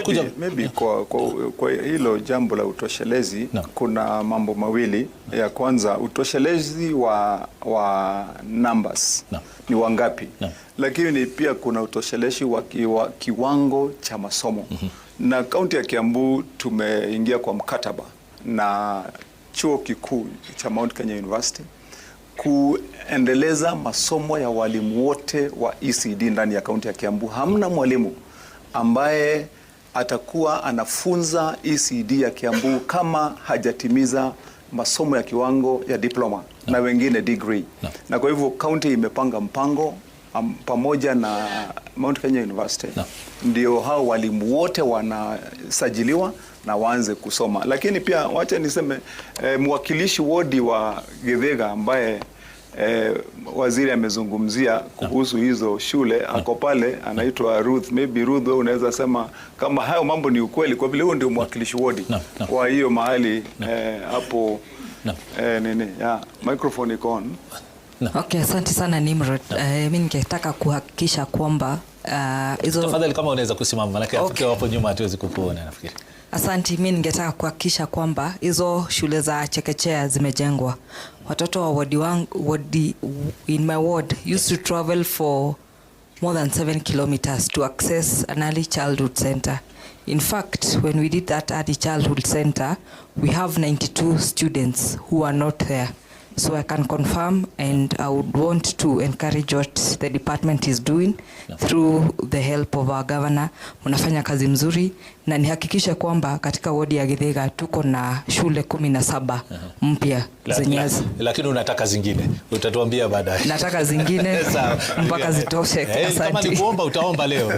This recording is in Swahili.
tutakuja maybe kwa hilo jambo la utoshelezi kuna mambo mawili. Ya kwanza, utoshelezi wa numbers ni wangapi, lakini pia kuna utoshelezi wa kiwango cha masomo. Na kaunti ya Kiambu tumeingia kwa mkataba na chuo kikuu cha Mount Kenya University kuendeleza masomo ya walimu wote wa ECD ndani ya kaunti ya Kiambu. Hamna mwalimu ambaye atakuwa anafunza ECD ya Kiambu kama hajatimiza masomo ya kiwango ya diploma na wengine degree. Na kwa hivyo kaunti imepanga mpango pamoja na Mount Kenya University ndio hao walimu wote wanasajiliwa na waanze kusoma. Lakini pia wacha niseme mwakilishi wodi wa Githega ambaye waziri amezungumzia kuhusu hizo shule ako pale, anaitwa Ruth. Maybe Ruth, wewe unaweza sema kama hayo mambo ni ukweli, kwa vile huyo ndio mwakilishi wodi kwa hiyo mahali hapo. Microphone iko on. Okay, asante sana Nimrod. Mimi ningetaka kuhakikisha kwamba hizo, tafadhali kama unaweza kusimama, maana afike hapo nyuma hatuwezi kukuona nafikiri. Asante, mimi ningetaka kuhakikisha kwamba hizo shule za chekechea zimejengwa. Watoto wa wadi in my ward used to travel for more than 7 kilometers to access an early childhood center. In fact, when we did that early childhood center, we have 92 students who are not there. So I can confirm, and I would want to encourage what the department is doing through the help of our governor. Unafanya kazi mzuri, na nihakikisha kwamba katika wodi ya Githega tuko na shule 17 mpya zenye. Lakini unataka zingine, utatuambia baadaye. Nataka zingine mpaka zitoshe. Kama ni kuomba utaomba leo.